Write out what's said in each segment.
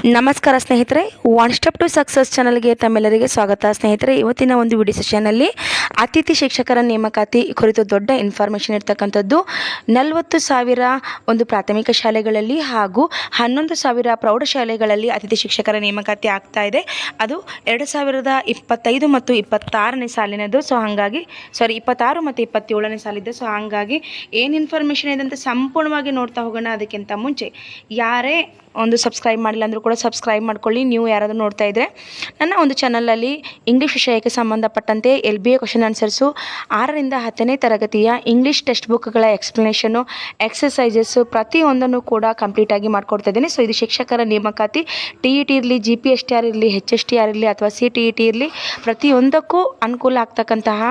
ನಮಸ್ಕಾರ ಸ್ನೇಹಿತರೆ, one step to success ಚಾನಲ್ಗೆ ತಮ್ಮೆಲ್ಲರಿಗೆ ಸ್ವಾಗತ. ಸ್ನೇಹಿತರೆ, ಇವತ್ತಿನ ಒಂದು ವಿಡಿಯೋ ಸೆಷನ್ನಲ್ಲಿ ಅತಿಥಿ ಶಿಕ್ಷಕರ ನೇಮಕಾತಿ ಕುರಿತು ದೊಡ್ಡ ಇನ್ಫಾರ್ಮೇಷನ್ ಇರ್ತಕ್ಕಂಥದ್ದು. 40,000 ಒಂದು ಪ್ರಾಥಮಿಕ ಶಾಲೆಗಳಲ್ಲಿ ಹಾಗೂ 11,000 ಪ್ರೌಢಶಾಲೆಗಳಲ್ಲಿ ಅತಿಥಿ ಶಿಕ್ಷಕರ ನೇಮಕಾತಿ ಆಗ್ತಾ ಇದೆ. ಅದು 2025 ಮತ್ತು 26ನೇ ಸಾಲಿನದು. ಸೊ ಹಾಗಾಗಿ 26 ಮತ್ತು 27ನೇ ಸಾಲಿದ್ದು. ಸೊ ಹಾಗಾಗಿ ಏನು ಇನ್ಫಾರ್ಮೇಷನ್ ಇದೆ ಅಂತ ಸಂಪೂರ್ಣವಾಗಿ ನೋಡ್ತಾ ಹೋಗೋಣ. ಅದಕ್ಕಿಂತ ಮುಂಚೆ ಯಾರೇ ಒಂದು ಸಬ್ಸ್ಕ್ರೈಬ್ ಮಾಡಿಲ್ಲ ಅಂದರೂ ಕೂಡ ಸಬ್ಸ್ಕ್ರೈಬ್ ಮಾಡ್ಕೊಳ್ಳಿ. ನೀವು ಯಾರಾದರೂ ನೋಡ್ತಾ ಇದ್ದರೆ ನನ್ನ ಒಂದು ಚಾನಲಲ್ಲಿ ಇಂಗ್ಲೀಷ್ ವಿಷಯಕ್ಕೆ ಸಂಬಂಧಪಟ್ಟಂತೆ LBA ಕ್ವಶನ್ ಆನ್ಸರ್ಸು 6ರಿಂದ 10ನೇ ತರಗತಿಯ ಇಂಗ್ಲೀಷ್ ಟೆಕ್ಸ್ಟ್ ಬುಕ್ಗಳ ಎಕ್ಸ್ಪ್ಲನೇಷನು, ಎಕ್ಸಸೈಸಸ್ಸು ಪ್ರತಿಯೊಂದನ್ನು ಕೂಡ ಕಂಪ್ಲೀಟಾಗಿ ಮಾಡ್ಕೊಡ್ತಾ ಇದ್ದೀನಿ. ಸೊ ಇದು ಶಿಕ್ಷಕರ ನೇಮಕಾತಿ TET ಇರಲಿ, GPSTR ಇರಲಿ, HSTR ಇರಲಿ ಅಥವಾ CTET ಇರಲಿ, ಪ್ರತಿಯೊಂದಕ್ಕೂ ಅನುಕೂಲ ಆಗ್ತಕ್ಕಂತಹ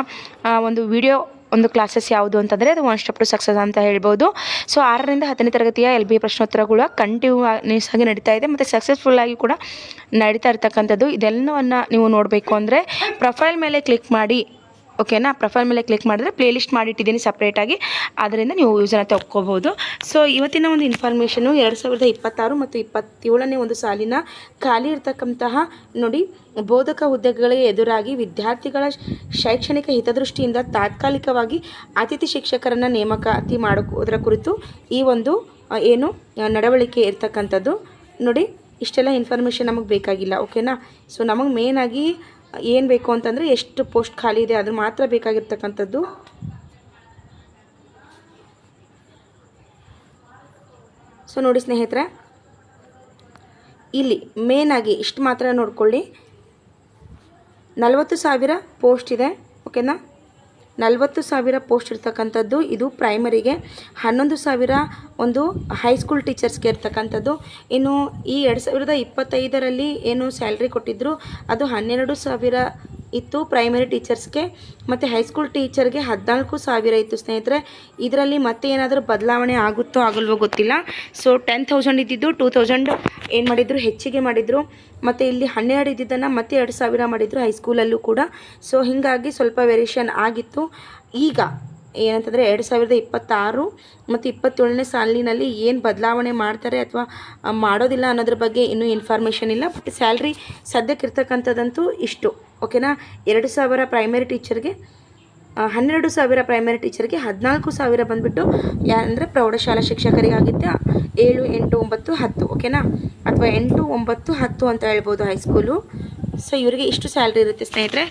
ಒಂದು ವಿಡಿಯೋ ಒಂದು ಕ್ಲಾಸಸ್ ಯಾವುದು ಅಂತಂದರೆ ಅದು ಒನ್ ಸ್ಟೆಪ್ ಟು ಸಕ್ಸಸ್ ಅಂತ ಹೇಳ್ಬೋದು. ಸೊ 6ರಿಂದ 10ನೇ ತರಗತಿಯ LBA ಪ್ರಶ್ನೋತ್ತರಗಳು ಕಂಟಿನ್ಯೂಸ್ ಆಗಿ ನಡೀತಾ ಇದೆ ಮತ್ತು ಸಕ್ಸಸ್ಫುಲ್ಲಾಗಿ ಕೂಡ ನಡೀತಾ ಇರ್ತಕ್ಕಂಥದ್ದು. ಇದೆಲ್ಲವನ್ನು ನೀವು ನೋಡಬೇಕು ಅಂದರೆ ಪ್ರೊಫೈಲ್ ಮೇಲೆ ಕ್ಲಿಕ್ ಮಾಡಿ. ಓಕೆನಾ, ಪ್ರೊಫೈಲ್ ಮೇಲೆ ಕ್ಲಿಕ್ ಮಾಡಿದ್ರೆ ಪ್ಲೇ ಲಿಸ್ಟ್ ಮಾಡಿಟ್ಟಿದ್ದೀನಿ ಸಪ್ರೇಟಾಗಿ, ಅದರಿಂದ ನೀವು ಯೂಸನ್ನು ತಗೋಬೋದು. ಸೊ ಇವತ್ತಿನ ಒಂದು ಇನ್ಫಾರ್ಮೇಷನು 2026 ಮತ್ತು 27ನೇ ಒಂದು ಸಾಲಿನ ಖಾಲಿ ಇರ್ತಕ್ಕಂತಹ ನೋಡಿ ಬೋಧಕ ಹುದ್ದೆಗಳಿಗೆ ಎದುರಾಗಿ ವಿದ್ಯಾರ್ಥಿಗಳ ಶೈಕ್ಷಣಿಕ ಹಿತದೃಷ್ಟಿಯಿಂದ ತಾತ್ಕಾಲಿಕವಾಗಿ ಅತಿಥಿ ಶಿಕ್ಷಕರನ್ನು ನೇಮಕಾತಿ ಮಾಡೋದರ ಕುರಿತು ಈ ಒಂದು ಏನು ನಡವಳಿಕೆ ಇರ್ತಕ್ಕಂಥದ್ದು. ನೋಡಿ, ಇಷ್ಟೆಲ್ಲ ಇನ್ಫಾರ್ಮೇಷನ್ ನಮಗೆ ಬೇಕಾಗಿಲ್ಲ. ಓಕೆನಾ, ಸೊ ನಮಗೆ ಮೇನಾಗಿ ಏನು ಬೇಕು ಅಂತಂದರೆ ಎಷ್ಟು ಪೋಸ್ಟ್ ಖಾಲಿ ಇದೆ ಅದು ಮಾತ್ರ ಬೇಕಾಗಿರ್ತಕ್ಕಂಥದ್ದು. ಸೊ ನೋಡಿ ಸ್ನೇಹಿತರೆ, ಇಲ್ಲಿ ಮೇನಾಗಿ ಇಷ್ಟು ಮಾತ್ರ ನೋಡ್ಕೊಳ್ಳಿ. 40,000 ಪೋಸ್ಟ್ ಇದೆ. ಓಕೆನಾ, 40,000 ಪೋಸ್ಟ್ ಇರ್ತಕ್ಕಂಥದ್ದು. ಇದು ಪ್ರೈಮರಿಗೆ, 11,000 ಒಂದು ಹೈಸ್ಕೂಲ್ ಟೀಚರ್ಸ್ಗೆ ಇರ್ತಕ್ಕಂಥದ್ದು. ಇನ್ನು ಈ 2025ರಲ್ಲಿ ಏನು ಸ್ಯಾಲ್ರಿ ಕೊಟ್ಟಿದ್ದರು ಅದು 12,000 ಇತ್ತು ಪ್ರೈಮರಿ ಟೀಚರ್ಸ್ಗೆ, ಮತ್ತು ಹೈಸ್ಕೂಲ್ ಟೀಚರ್ಗೆ 14,000 ಇತ್ತು ಸ್ನೇಹಿತರೆ. ಇದರಲ್ಲಿ ಮತ್ತೆ ಏನಾದರೂ ಬದಲಾವಣೆ ಆಗುತ್ತೋ ಆಗಲ್ವೋ ಗೊತ್ತಿಲ್ಲ. ಸೊ 10,000 ಇದ್ದಿದ್ದು 2,000 ಏನು ಮಾಡಿದರು, ಹೆಚ್ಚಿಗೆ ಮಾಡಿದರು. ಮತ್ತು ಇಲ್ಲಿ 12 ಇದ್ದಿದ್ದನ್ನು ಮತ್ತೆ 2,000 ಮಾಡಿದರು ಹೈಸ್ಕೂಲಲ್ಲೂ ಕೂಡ. ಸೊ ಹೀಗಾಗಿ ಸ್ವಲ್ಪ ವೇರಿಯೇಷನ್ ಆಗಿತ್ತು. ಈಗ ಏನಂತಂದರೆ 2026 ಮತ್ತು 27ನೇ ಸಾಲಿನಲ್ಲಿ ಏನು ಬದಲಾವಣೆ ಮಾಡ್ತಾರೆ ಅಥವಾ ಮಾಡೋದಿಲ್ಲ ಅನ್ನೋದ್ರ ಬಗ್ಗೆ ಇನ್ನೂ ಇನ್ಫಾರ್ಮೇಷನ್ ಇಲ್ಲ. ಬಟ್ ಸ್ಯಾಲ್ರಿ ಸದ್ಯಕ್ಕೆ ಇರ್ತಕ್ಕಂಥದ್ದಂತೂ ಇಷ್ಟು. ಓಕೆನಾ, 2,000 ಪ್ರೈಮರಿ ಟೀಚರ್ಗೆ, 12,000 ಪ್ರೈಮರಿ ಟೀಚರ್ಗೆ, 14,000 ಬಂದುಬಿಟ್ಟು ಅಂದರೆ ಪ್ರೌಢಶಾಲಾ ಶಿಕ್ಷಕರಿಗಾಗಿದ್ದೆ 7, 8, 9, 10. ಓಕೆನಾ, ಅಥವಾ 8, 9, 10 ಅಂತ ಹೇಳ್ಬೋದು ಹೈಸ್ಕೂಲು. ಸೊ ಇವರಿಗೆ ಇಷ್ಟು ಸ್ಯಾಲ್ರಿ ಇರುತ್ತೆ ಸ್ನೇಹಿತರೆ.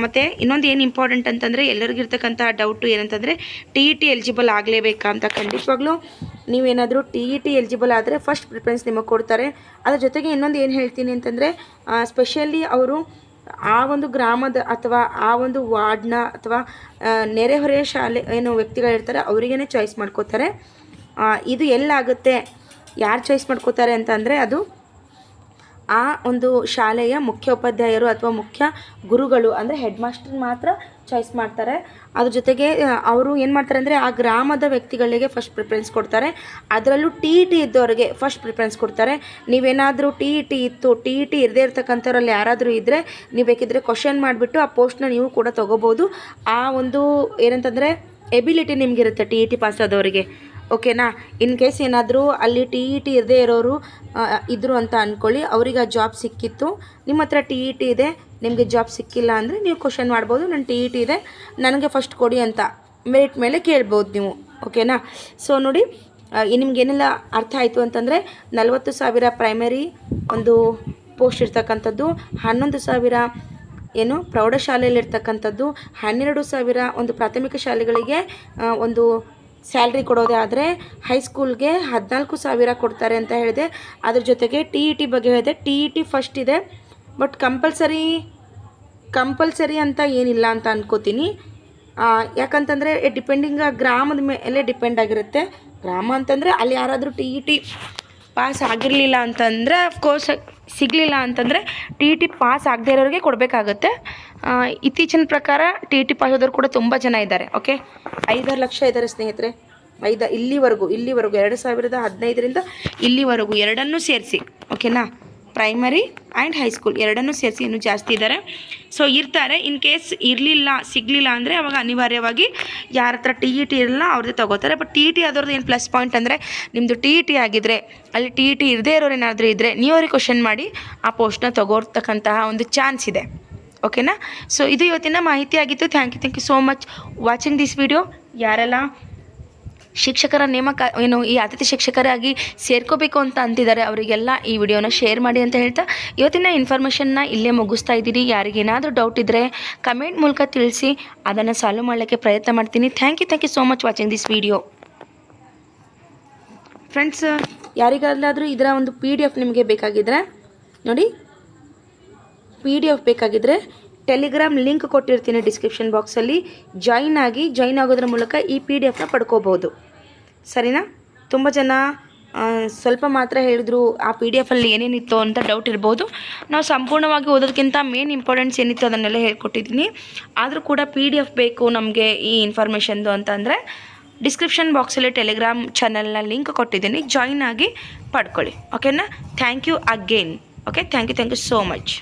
ಮತ್ತು ಇನ್ನೊಂದು ಏನು ಇಂಪಾರ್ಟೆಂಟ್ ಅಂತಂದರೆ ಎಲ್ಲರಿಗಿರ್ತಕ್ಕಂಥ ಡೌಟು ಏನಂತಂದರೆ TET ಎಲಿಜಿಬಲ್ ಆಗಲೇಬೇಕಾ ಅಂತ. ಖಂಡಿತವಾಗ್ಲೂ ನೀವೇನಾದರೂ TET ಎಲಿಜಿಬಲ್ ಆದರೆ ಫಸ್ಟ್ ಪ್ರಿಫರೆನ್ಸ್ ನಿಮಗೆ ಕೊಡ್ತಾರೆ. ಅದ್ರ ಜೊತೆಗೆ ಇನ್ನೊಂದು ಏನು ಹೇಳ್ತೀನಿ ಅಂತಂದರೆ ಸ್ಪೆಷಲಿ ಅವರು ಆ ಒಂದು ಗ್ರಾಮದ ಅಥವಾ ಆ ಒಂದು ವಾರ್ಡ್ನ ಅಥವಾ ನೆರೆಹೊರೆಯ ಶಾಲೆ ಏನು ವ್ಯಕ್ತಿಗಳಿರ್ತಾರೆ ಅವರಿಗೇ ಚಾಯ್ಸ್ ಮಾಡ್ಕೋತಾರೆ. ಇದು ಎಲ್ಲಾಗುತ್ತೆ, ಯಾರು ಚಾಯ್ಸ್ ಮಾಡ್ಕೋತಾರೆ ಅಂತಂದರೆ ಅದು ಆ ಒಂದು ಶಾಲೆಯ ಮುಖ್ಯೋಪಾಧ್ಯಾಯರು ಅಥವಾ ಮುಖ್ಯ ಗುರುಗಳು ಅಂದರೆ ಹೆಡ್ ಮಾಸ್ಟರ್ ಮಾತ್ರ ಚಾಯ್ಸ್ ಮಾಡ್ತಾರೆ. ಅದ್ರ ಜೊತೆಗೆ ಅವರು ಏನು ಮಾಡ್ತಾರೆ ಅಂದರೆ ಆ ಗ್ರಾಮದ ವ್ಯಕ್ತಿಗಳಿಗೆ ಫಸ್ಟ್ ಪ್ರಿಫರೆನ್ಸ್ ಕೊಡ್ತಾರೆ. ಅದರಲ್ಲೂ TET ಇದ್ದವರಿಗೆ ಫಸ್ಟ್ ಪ್ರಿಫರೆನ್ಸ್ ಕೊಡ್ತಾರೆ. ನೀವೇನಾದರೂ TET ಇತ್ತು, TET ಇರದೇ ಇರ್ತಕ್ಕಂಥವ್ರಲ್ಲಿ ಯಾರಾದರೂ ಇದ್ದರೆ ನೀವು ಬೇಕಿದ್ದರೆ ಕ್ವಶನ್ ಮಾಡಿಬಿಟ್ಟು ಆ ಪೋಸ್ಟ್ನ ನೀವು ಕೂಡ ತೊಗೋಬೋದು. ಆ ಒಂದು ಏನಂತಂದರೆ ಎಬಿಲಿಟಿ ನಿಮಗಿರುತ್ತೆ TET ಪಾಸ್ ಆದವರಿಗೆ. ಓಕೆನಾ, ಇನ್ ಕೇಸ್ ಏನಾದರೂ ಅಲ್ಲಿ TET ಇರದೇ ಇರೋರು ಇದ್ದರು ಅಂತ ಅಂದ್ಕೊಳ್ಳಿ, ಅವ್ರಿಗೆ ಆ ಜಾಬ್ ಸಿಕ್ಕಿತ್ತು, ನಿಮ್ಮ ಹತ್ರ TET ಇದೆ, ನಿಮಗೆ ಜಾಬ್ ಸಿಕ್ಕಿಲ್ಲ ಅಂದರೆ ನೀವು ಕ್ವಶನ್ ಮಾಡ್ಬೋದು, ನನ್ನ TET ಇದೆ ನನಗೆ ಫಸ್ಟ್ ಕೊಡಿ ಅಂತ ಮೆರಿಟ್ ಮೇಲೆ ಕೇಳ್ಬೋದು ನೀವು. ಓಕೆನಾ, ಸೊ ನೋಡಿ ನಿಮಗೇನೆಲ್ಲ ಅರ್ಥ ಆಯಿತು ಅಂತಂದರೆ 40,000 ಪ್ರೈಮರಿ ಒಂದು ಪೋಸ್ಟ್ ಇರ್ತಕ್ಕಂಥದ್ದು, 11,000 ಏನು ಪ್ರೌಢಶಾಲೆಯಲ್ಲಿರ್ತಕ್ಕಂಥದ್ದು, 12,000 ಒಂದು ಪ್ರಾಥಮಿಕ ಶಾಲೆಗಳಿಗೆ ಒಂದು ಸ್ಯಾಲ್ರಿ ಕೊಡೋದೇ ಆದರೆ ಹೈಸ್ಕೂಲ್ಗೆ 14,000 ಕೊಡ್ತಾರೆ ಅಂತ ಹೇಳಿದೆ. ಅದ್ರ ಜೊತೆಗೆ TET ಬಗ್ಗೆ ಹೇಳಿದೆ. TET ಫಸ್ಟ್ ಇದೆ, ಬಟ್ ಕಂಪಲ್ಸರಿ ಅಂತ ಏನಿಲ್ಲ ಅಂತ ಅನ್ಕೋತೀನಿ. ಯಾಕಂತಂದರೆ ಡಿಪೆಂಡಿಂಗ್ ಗ್ರಾಮದ ಮೇಲೆ ಡಿಪೆಂಡ್ ಆಗಿರುತ್ತೆ. ಗ್ರಾಮ ಅಂತಂದರೆ ಅಲ್ಲಿ ಯಾರಾದರೂ TET ಪಾಸ್ ಆಗಿರಲಿಲ್ಲ ಅಂತಂದರೆ ಅಫ್ಕೋರ್ಸ್ ಸಿಗಲಿಲ್ಲ ಅಂತಂದರೆ TET ಪಾಸ್ ಆಗದೇ ಇರೋರಿಗೆ ಕೊಡಬೇಕಾಗತ್ತೆ. ಇತ್ತೀಚಿನ ಪ್ರಕಾರ TET ಪಾಸ್ ಆದವರು ಕೂಡ ತುಂಬ ಜನ ಇದ್ದಾರೆ. ಓಕೆ, 5-6 ಲಕ್ಷ ಇದ್ದಾರೆ ಸ್ನೇಹಿತರೆ. ಇಲ್ಲಿವರೆಗೂ 2015ರಿಂದ ಇಲ್ಲಿವರೆಗೂ ಎರಡನ್ನೂ ಸೇರಿಸಿ. ಓಕೆನಾ, ಪ್ರೈಮರಿ ಆ್ಯಂಡ್ ಹೈಸ್ಕೂಲ್ ಎರಡನ್ನೂ ಸೇರಿಸಿ ಇನ್ನೂ ಜಾಸ್ತಿ ಇದ್ದಾರೆ. ಸೊ ಇರ್ತಾರೆ. ಇನ್ ಕೇಸ್ ಸಿಗಲಿಲ್ಲ ಅಂದರೆ ಅವಾಗ ಅನಿವಾರ್ಯವಾಗಿ ಯಾರ ಹತ್ರ ಟಿ ಇ ಟಿ ಇರಲ್ಲ ಅವ್ರದ್ದೇ ತೊಗೋತಾರೆ. ಬಟ್ ಟಿ ಇ ಟಿ ಆದವ್ರದ್ದು ಏನು ಪ್ಲಸ್ ಪಾಯಿಂಟ್ ಅಂದರೆ ನಿಮ್ಮದು ಟಿ ಇ ಟಿ ಆಗಿದ್ದರೆ ಅಲ್ಲಿ ಟಿ ಇ ಟಿ ಇರದೇ ಇರೋರು ಏನಾದರೂ ಇದ್ದರೆ ನೀವು ಅವ್ರಿಗೆ ಕ್ವಶನ್ ಮಾಡಿ ಆ ಪೋಸ್ಟ್ನ ತೊಗೋರ್ತಕ್ಕಂತಹ ಒಂದು ಚಾನ್ಸ್ ಇದೆ. ಓಕೆನಾ? ಸೊ ಇದು ಇವತ್ತಿನ ಮಾಹಿತಿ ಆಗಿತ್ತು. Thank you so much watching this video. ಯಾರೆಲ್ಲ ಶಿಕ್ಷಕರ ನೇಮಕ ಈ ಅತಿಥಿ ಶಿಕ್ಷಕರಾಗಿ ಸೇರ್ಕೋಬೇಕು ಅಂತ ಅಂತಿದ್ದಾರೆ ಅವರಿಗೆಲ್ಲ ಈ ವಿಡಿಯೋನ ಶೇರ್ ಮಾಡಿ ಅಂತ ಹೇಳ್ತಾ ಇವತ್ತಿನ ಇನ್ಫಾರ್ಮೇಷನ್ನ ಇಲ್ಲೇ ಮುಗಿಸ್ತಾ ಇದ್ದೀನಿ. ಯಾರಿಗೇನಾದರೂ ಡೌಟ್ ಇದ್ದರೆ ಕಮೆಂಟ್ ಮೂಲಕ ತಿಳಿಸಿ, ಅದನ್ನು ಸಾಲ್ವ್ ಮಾಡಲಿಕ್ಕೆ ಪ್ರಯತ್ನ ಮಾಡ್ತೀನಿ. Thank you so much watching this video. Friends, ಯಾರಿಗಾದ್ರೂ ಇದರ ಒಂದು PDF ನಿಮಗೆ ಬೇಕಾಗಿದ್ದರೆ ನೋಡಿ, PDF ಬೇಕಾಗಿದ್ದರೆ ಟೆಲಿಗ್ರಾಮ್ ಲಿಂಕ್ ಕೊಟ್ಟಿರ್ತೀನಿ ಡಿಸ್ಕ್ರಿಪ್ಷನ್ ಬಾಕ್ಸಲ್ಲಿ. ಜಾಯಿನ್ ಆಗೋದ್ರ ಮೂಲಕ ಈ PDF ಪಡ್ಕೋಬೋದು. ಸರಿನಾ? ತುಂಬ ಜನ ಸ್ವಲ್ಪ ಮಾತ್ರ ಹೇಳಿದ್ರು ಆ PDF ಏನೇನಿತ್ತು ಅಂತ ಡೌಟ್ ಇರ್ಬೋದು. ನಾವು ಸಂಪೂರ್ಣವಾಗಿ ಓದೋದಕ್ಕಿಂತ ಮೇನ್ ಇಂಪಾರ್ಟೆನ್ಸ್ ಏನಿತ್ತು ಅದನ್ನೆಲ್ಲ ಹೇಳ್ಕೊಟ್ಟಿದ್ದೀನಿ. ಆದರೂ ಕೂಡ PDF ಬೇಕು ನಮಗೆ ಈ ಇನ್ಫಾರ್ಮೇಷನ್ದು ಅಂತಂದರೆ ಡಿಸ್ಕ್ರಿಪ್ಷನ್ ಬಾಕ್ಸಲ್ಲಿ ಟೆಲಿಗ್ರಾಮ್ ಚಾನಲ್ನ ಲಿಂಕ್ ಕೊಟ್ಟಿದ್ದೀನಿ, ಜಾಯಿನ್ ಆಗಿ ಪಡ್ಕೊಳ್ಳಿ. ಓಕೆನಾ? Thank you again. Okay, thank you so much.